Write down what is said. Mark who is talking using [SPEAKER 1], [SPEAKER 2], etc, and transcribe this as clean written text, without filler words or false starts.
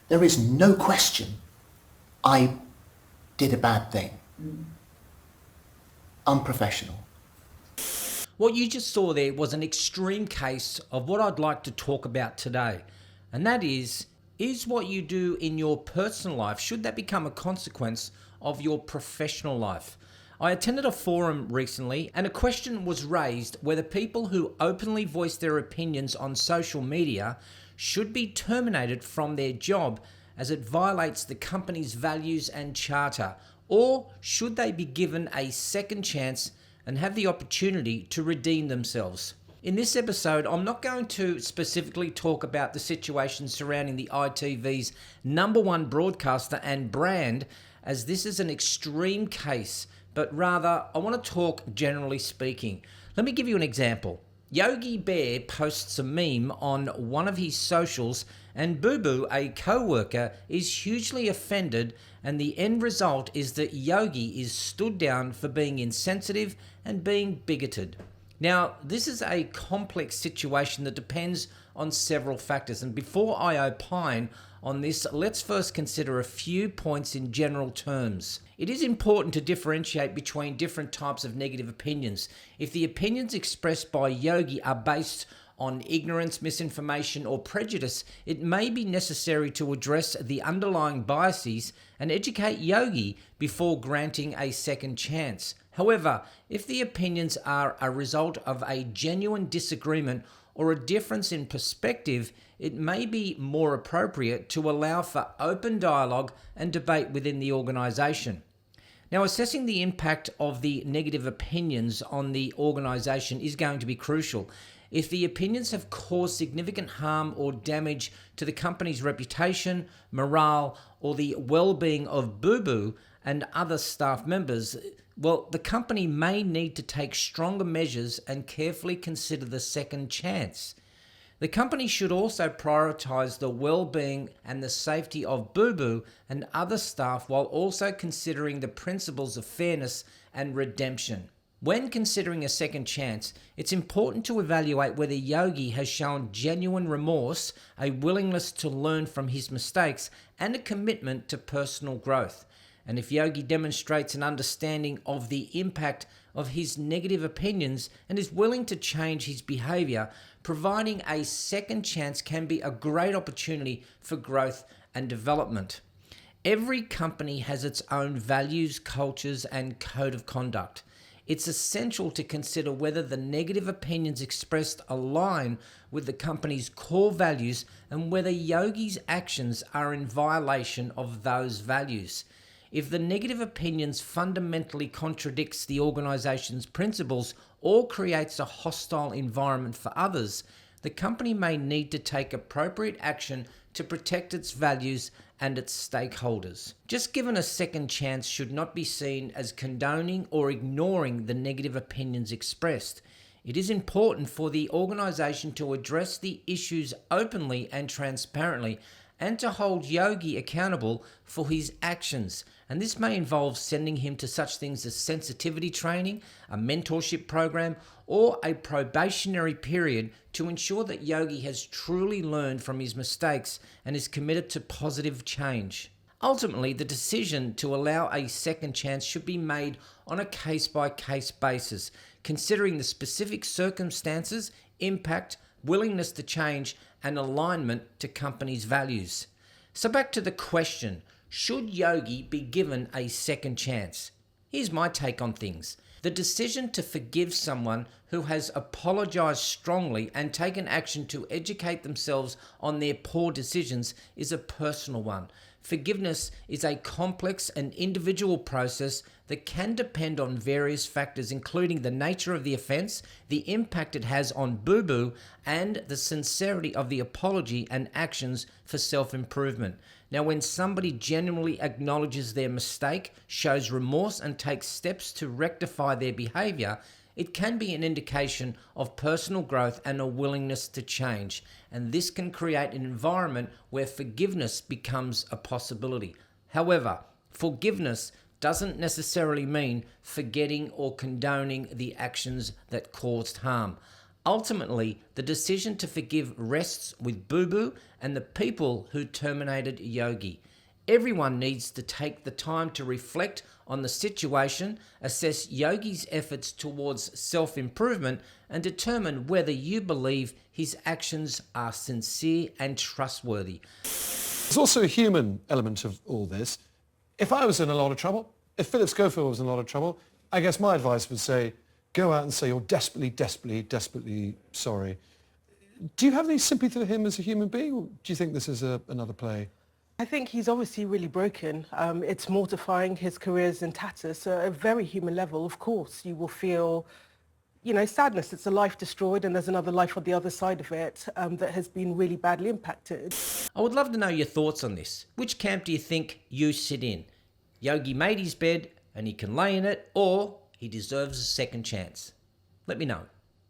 [SPEAKER 1] There is no question I did a bad thing. Unprofessional.
[SPEAKER 2] What you just saw there was an extreme case of what I'd like to talk about today. And that is what you do in your personal life, should that become a consequence of your professional life? I attended a forum recently and a question was raised whether people who openly voice their opinions on social media should be terminated from their job as it violates the company's values and charter, or should they be given a second chance and have the opportunity to redeem themselves. In this episode, I'm not going to specifically talk about the situation surrounding the ITV's number one broadcaster and brand, as this is an extreme case, but rather I want to talk generally speaking. Let me give you an example. Yogi Bear posts a meme on one of his socials and Boo Boo, a co-worker, is hugely offended, and the end result is that Yogi is stood down for being insensitive and being bigoted. Now, this is a complex situation that depends on several factors, and before I opine on this, let's first consider a few points in general terms. It is important to differentiate between different types of negative opinions. If the opinions expressed by Yogi are based on ignorance, misinformation, or prejudice, it may be necessary to address the underlying biases and educate Yogi before granting a second chance. However, if the opinions are a result of a genuine disagreement or a difference in perspective, it may be more appropriate to allow for open dialogue and debate within the organisation. Now, assessing the impact of the negative opinions on the organisation is going to be crucial. If the opinions have caused significant harm or damage to the company's reputation, morale, or the well-being of Boo Boo and other staff members, well, the company may need to take stronger measures and carefully consider the second chance. The company should also prioritise the well-being and the safety of Boo Boo and other staff while also considering the principles of fairness and redemption. When considering a second chance, it's important to evaluate whether Yogi has shown genuine remorse, a willingness to learn from his mistakes, and a commitment to personal growth. And if Yogi demonstrates an understanding of the impact of his negative opinions and is willing to change his behaviour, providing a second chance can be a great opportunity for growth and development. Every company has its own values, cultures, and code of conduct. It's essential to consider whether the negative opinions expressed align with the company's core values and whether Yogi's actions are in violation of those values. If the negative opinions fundamentally contradicts the organization's principles or creates a hostile environment for others, the company may need to take appropriate action to protect its values and its stakeholders. Just given a second chance should not be seen as condoning or ignoring the negative opinions expressed. It is important for the organization to address the issues openly and transparently and to hold Yogi accountable for his actions. And this may involve sending him to such things as sensitivity training, a mentorship program, or a probationary period to ensure that Yogi has truly learned from his mistakes and is committed to positive change. Ultimately, the decision to allow a second chance should be made on a case-by-case basis, considering the specific circumstances, impact, willingness to change, and alignment to company's values. So back to the question, should Yogi be given a second chance? Here's my take on things. The decision to forgive someone who has apologized strongly and taken action to educate themselves on their poor decisions is a personal one. Forgiveness is a complex and individual process that can depend on various factors, including the nature of the offense, the impact it has on Boo Boo, and the sincerity of the apology and actions for self-improvement. Now, when somebody genuinely acknowledges their mistake, shows remorse, and takes steps to rectify their behavior, it can be an indication of personal growth and a willingness to change, and this can create an environment where forgiveness becomes a possibility. However, forgiveness doesn't necessarily mean forgetting or condoning the actions that caused harm. Ultimately, the decision to forgive rests with Boo Boo and the people who terminated Yogi. Everyone needs to take the time to reflect on the situation, assess Yogi's efforts towards self-improvement, and determine whether you believe his actions are sincere and trustworthy.
[SPEAKER 3] There's also a human element of all this. If I was in a lot of trouble, if Philip Schofield was in a lot of trouble, I guess my advice would say, go out and say you're desperately, desperately, desperately sorry. Do you have any sympathy for him as a human being, or do you think this is another play?
[SPEAKER 4] I think he's obviously really broken. It's mortifying. His career's in tatters. So at a very human level, of course, you will feel, sadness. It's a life destroyed and there's another life on the other side of it that has been really badly impacted.
[SPEAKER 2] I would love to know your thoughts on this. Which camp do you think you sit in? Yogi made his bed and he can lay in it, or he deserves a second chance? Let me know.